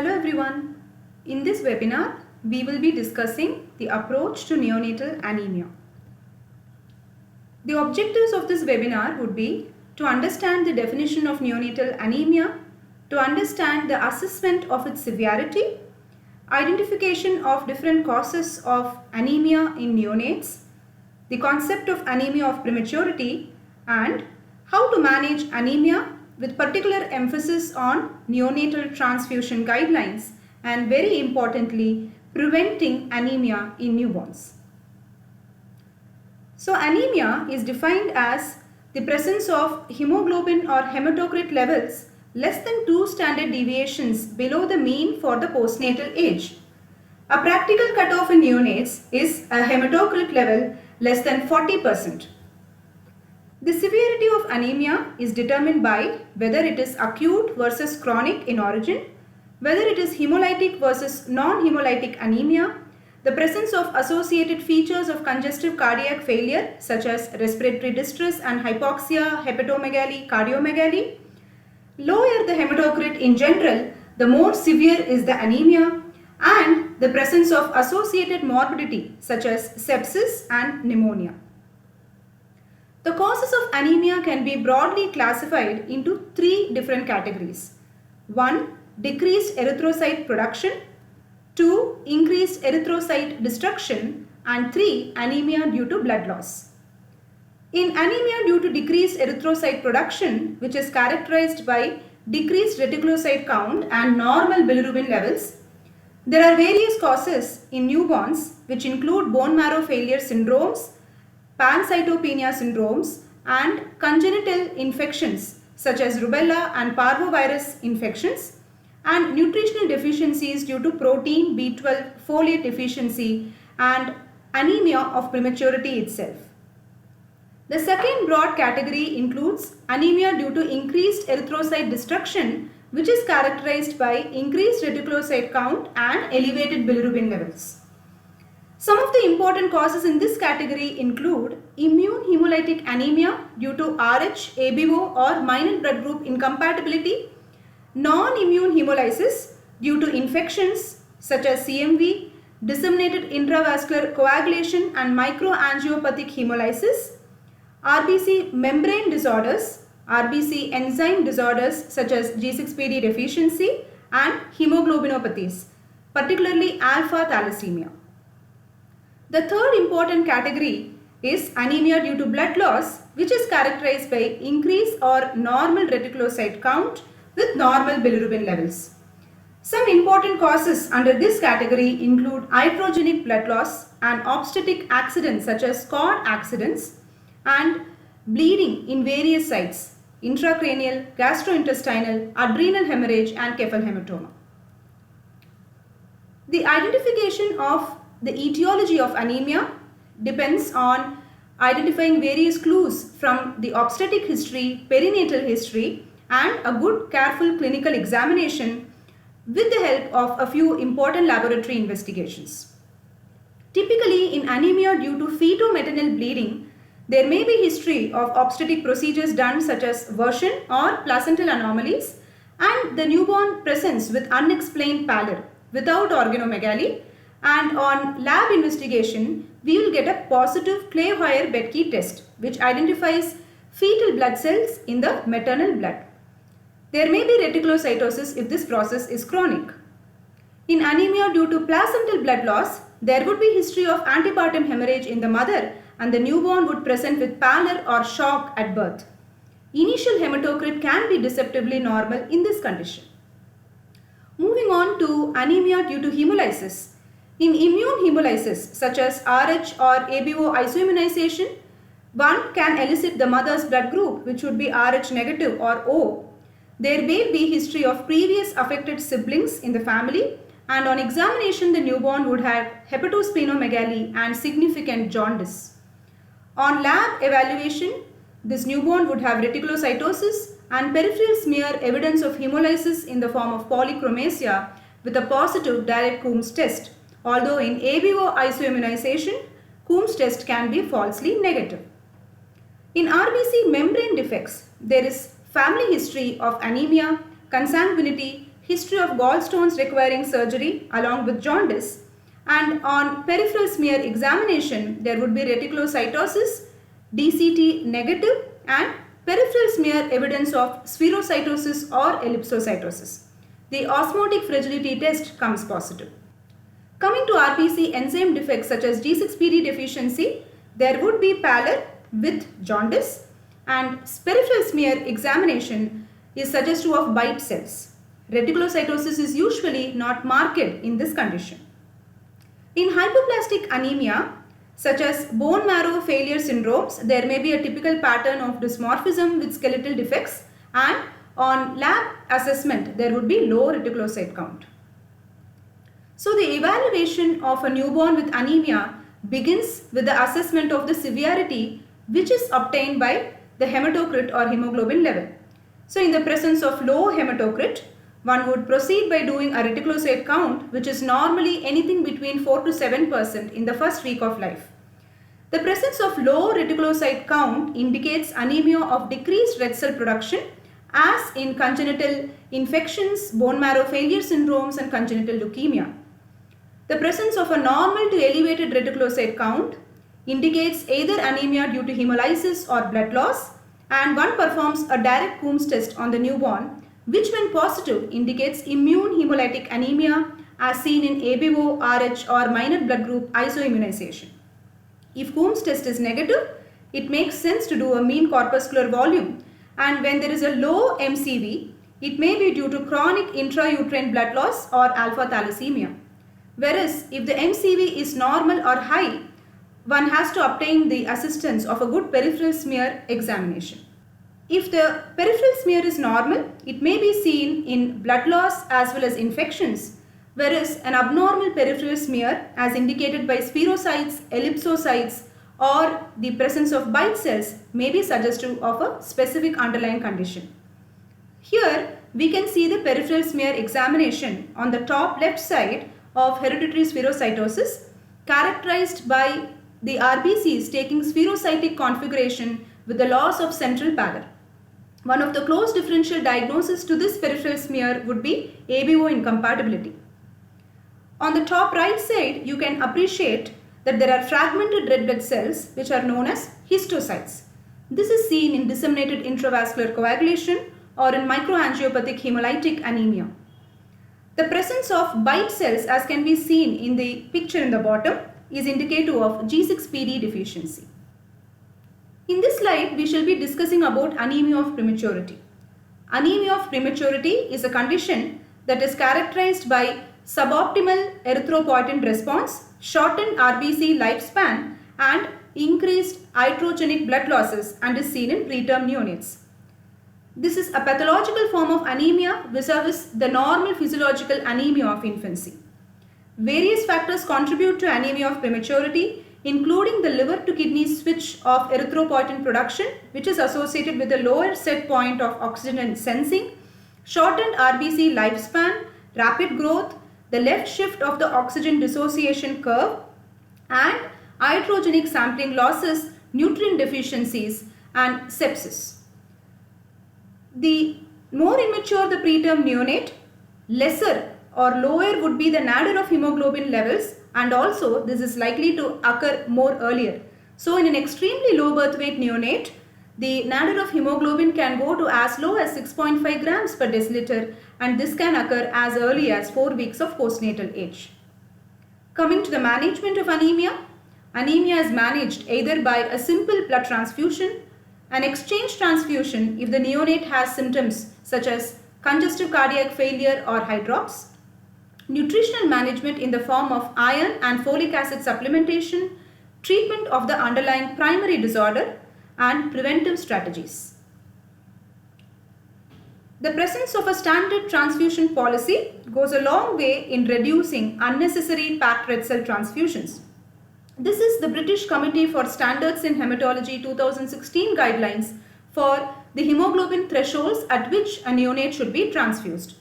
Hello everyone. In this webinar, we will be discussing the approach to neonatal anemia. The objectives of this webinar would be to understand the definition of neonatal anemia, to understand the assessment of its severity, identification of different causes of anemia in neonates, the concept of anemia of prematurity, and how to manage anemia with particular emphasis on neonatal transfusion guidelines and very importantly, preventing anemia in newborns. So anemia is defined as the presence of hemoglobin or hematocrit levels less than 2 standard deviations below the mean for the postnatal age. A practical cutoff in neonates is a hematocrit level less than 40%. The severity of anemia is determined by whether it is acute versus chronic in origin, whether it is hemolytic versus non-hemolytic anemia, the presence of associated features of congestive cardiac failure such as respiratory distress and hypoxia, hepatomegaly, cardiomegaly. Lower the hematocrit in general, the more severe is the anemia, and the presence of associated morbidity such as sepsis and pneumonia. The causes of anemia can be broadly classified into 3 different categories. 1. Decreased erythrocyte production, 2. Increased erythrocyte destruction, and 3. Anemia due to blood loss. In anemia due to decreased erythrocyte production, which is characterized by decreased reticulocyte count and normal bilirubin levels, there are various causes in newborns which include bone marrow failure syndromes, pancytopenia syndromes, and congenital infections such as rubella and parvovirus infections, and nutritional deficiencies due to protein, B12, folate deficiency, and anemia of prematurity itself. The second broad category includes anemia due to increased erythrocyte destruction, which is characterized by increased reticulocyte count and elevated bilirubin levels. Some of the important causes in this category include immune hemolytic anemia due to Rh, ABO or minor blood group incompatibility, non-immune hemolysis due to infections such as CMV, disseminated intravascular coagulation and microangiopathic hemolysis, RBC membrane disorders, RBC enzyme disorders such as G6PD deficiency, and hemoglobinopathies, particularly alpha thalassemia. The third important category is anemia due to blood loss, which is characterized by increase or normal reticulocyte count with normal bilirubin levels. Some important causes under this category include iatrogenic blood loss and obstetric accidents such as cord accidents and bleeding in various sites, intracranial, gastrointestinal, adrenal hemorrhage and cephalhematoma. The identification of the etiology of anemia depends on identifying various clues from the obstetric history, perinatal history, and a good careful clinical examination with the help of a few important laboratory investigations. Typically, in anemia due to feto-maternal bleeding, there may be history of obstetric procedures done such as version or placental anomalies, and the newborn presents with unexplained pallor without organomegaly, and on lab investigation, we will get a positive Clay-Hoyer-Betke test which identifies fetal blood cells in the maternal blood. There may be reticulocytosis if this process is chronic. In anemia due to placental blood loss, there would be history of antepartum hemorrhage in the mother and the newborn would present with pallor or shock at birth. Initial hematocrit can be deceptively normal in this condition. Moving on to anemia due to hemolysis. In immune hemolysis such as Rh or ABO isoimmunization, one can elicit the mother's blood group which would be Rh negative or O. There may be history of previous affected siblings in the family, and on examination the newborn would have hepatosplenomegaly and significant jaundice. On lab evaluation, this newborn would have reticulocytosis and peripheral smear evidence of hemolysis in the form of polychromasia with a positive direct Coombs test, although in ABO isoimmunization, Coombs test can be falsely negative. In RBC membrane defects, there is family history of anemia, consanguinity, history of gallstones requiring surgery along with jaundice, and on peripheral smear examination there would be reticulocytosis, DCT negative, and peripheral smear evidence of spherocytosis or ellipsocytosis. The osmotic fragility test comes positive. Coming to RBC enzyme defects such as G6PD deficiency, there would be pallor with jaundice, and peripheral smear examination is suggestive of bite cells. Reticulocytosis is usually not marked in this condition. In hypoplastic anemia, such as bone marrow failure syndromes, there may be a typical pattern of dysmorphism with skeletal defects, and on lab assessment there would be low reticulocyte count. So the evaluation of a newborn with anemia begins with the assessment of the severity, which is obtained by the hematocrit or hemoglobin level. So in the presence of low hematocrit, one would proceed by doing a reticulocyte count, which is normally anything between 4 to 7% in the first week of life. The presence of low reticulocyte count indicates anemia of decreased red cell production, as in congenital infections, bone marrow failure syndromes, and congenital leukemia. The presence of a normal to elevated reticulocyte count indicates either anemia due to hemolysis or blood loss, and one performs a direct Coombs test on the newborn, which when positive indicates immune hemolytic anemia as seen in ABO, RH or minor blood group isoimmunization. If Coombs test is negative, it makes sense to do a mean corpuscular volume, and when there is a low MCV, it may be due to chronic intrauterine blood loss or alpha thalassemia. Whereas if the MCV is normal or high, one has to obtain the assistance of a good peripheral smear examination. If the peripheral smear is normal, it may be seen in blood loss as well as infections, whereas an abnormal peripheral smear, as indicated by spherocytes, ellipsocytes, or the presence of bite cells, may be suggestive of a specific underlying condition. Here we can see the peripheral smear examination on the top left side of hereditary spherocytosis, characterized by the RBCs taking spherocytic configuration with the loss of central pallor. One of the close differential diagnoses to this peripheral smear would be ABO incompatibility. On the top right side, you can appreciate that there are fragmented red blood cells which are known as histocytes. This is seen in disseminated intravascular coagulation or in microangiopathic hemolytic anemia. The presence of bite cells, as can be seen in the picture in the bottom, is indicative of G6PD deficiency. In this slide, we shall be discussing about anemia of prematurity. Anemia of prematurity is a condition that is characterized by suboptimal erythropoietin response, shortened RBC lifespan, and increased iatrogenic blood losses, and is seen in preterm neonates. This is a pathological form of anemia vis-a-vis the normal physiological anemia of infancy. Various factors contribute to anemia of prematurity, including the liver to kidney switch of erythropoietin production, which is associated with a lower set point of oxygen sensing, shortened RBC lifespan, rapid growth, the left shift of the oxygen dissociation curve, and iatrogenic sampling losses, nutrient deficiencies, and sepsis. The more immature the preterm neonate, lesser or lower would be the nadir of hemoglobin levels, and also this is likely to occur more earlier. So in an extremely low birth weight neonate, the nadir of hemoglobin can go to as low as 6.5 grams per deciliter, and this can occur as early as 4 weeks of postnatal age. Coming to the management of anemia, anemia is managed either by a simple blood transfusion, an exchange transfusion if the neonate has symptoms such as congestive cardiac failure or hydrops, nutritional management in the form of iron and folic acid supplementation, treatment of the underlying primary disorder, and preventive strategies. The presence of a standard transfusion policy goes a long way in reducing unnecessary packed red cell transfusions. This is the British Committee for Standards in Hematology 2016 guidelines for the hemoglobin thresholds at which a neonate should be transfused.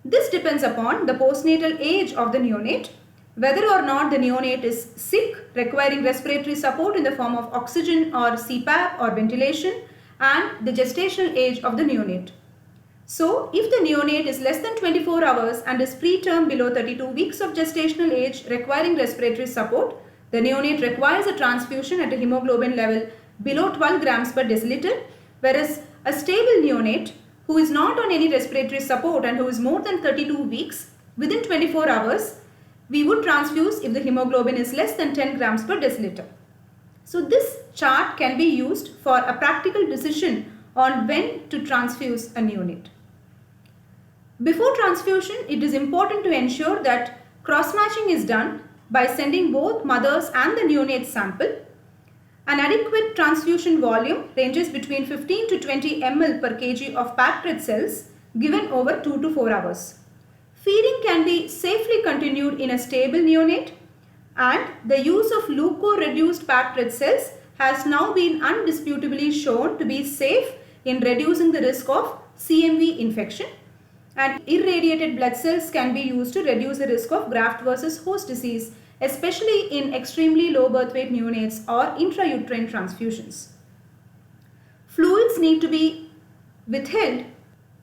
This depends upon the postnatal age of the neonate, whether or not the neonate is sick, requiring respiratory support in the form of oxygen or CPAP or ventilation, and the gestational age of the neonate. So, if the neonate is less than 24 hours and is preterm below 32 weeks of gestational age requiring respiratory support, the neonate requires a transfusion at a hemoglobin level below 12 grams per deciliter, whereas a stable neonate who is not on any respiratory support and who is more than 32 weeks within 24 hours, we would transfuse if the hemoglobin is less than 10 grams per deciliter. So this chart can be used for a practical decision on when to transfuse a neonate. Before transfusion, it is important to ensure that cross-matching is done by sending both mother's and the neonate sample. An adequate transfusion volume ranges between 15 to 20 ml per kg of packed red cells given over 2 to 4 hours. Feeding can be safely continued in a stable neonate, and the use of leuko-reduced packed red cells has now been undisputably shown to be safe in reducing the risk of CMV infection, and irradiated blood cells can be used to reduce the risk of graft versus host disease, especially in extremely low birth weight neonates or intrauterine transfusions. Fluids need to be withheld.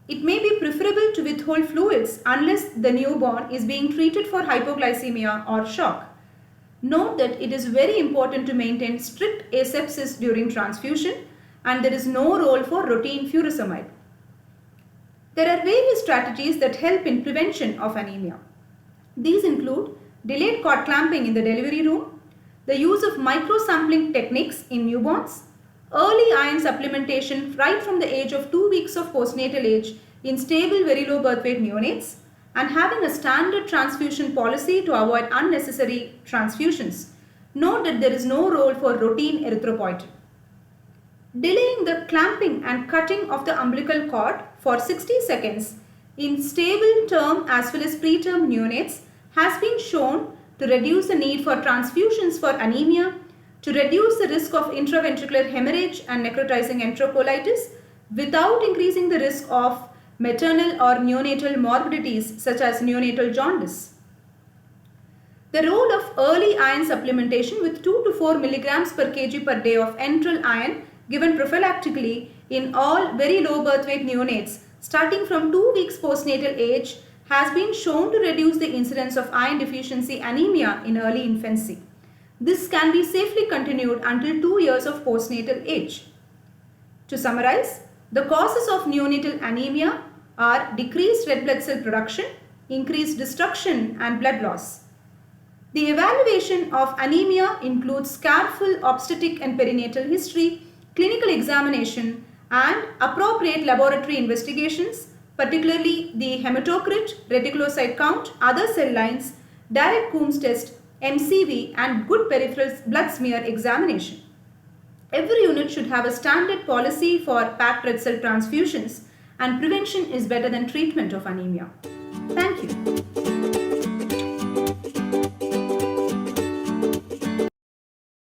It may be preferable to withhold fluids unless the newborn is being treated for hypoglycemia or shock. Note that it is very important to maintain strict asepsis during transfusion, and there is no role for routine furosemide. There are various strategies that help in prevention of anemia. These include delayed cord clamping in the delivery room, the use of microsampling techniques in newborns, early iron supplementation right from the age of 2 weeks of postnatal age in stable very low birth weight neonates, and having a standard transfusion policy to avoid unnecessary transfusions. Note that there is no role for routine erythropoietin. Delaying the clamping and cutting of the umbilical cord for 60 seconds in stable term as well as preterm neonates has been shown to reduce the need for transfusions for anemia, to reduce the risk of intraventricular hemorrhage and necrotizing enterocolitis without increasing the risk of maternal or neonatal morbidities such as neonatal jaundice. The role of early iron supplementation with 2 to 4 milligrams per kg per day of enteral iron given prophylactically in all very low birth weight neonates starting from 2 weeks postnatal age has been shown to reduce the incidence of iron deficiency anemia in early infancy. This can be safely continued until 2 years of postnatal age. To summarize, the causes of neonatal anemia are decreased red blood cell production, increased destruction and blood loss. The evaluation of anemia includes careful obstetric and perinatal history, clinical examination and appropriate laboratory investigations, particularly the hematocrit, reticulocyte count, other cell lines, direct Coombs test, MCV and good peripheral blood smear examination. Every unit should have a standard policy for packed red cell transfusions, and prevention is better than treatment of anemia. Thank you.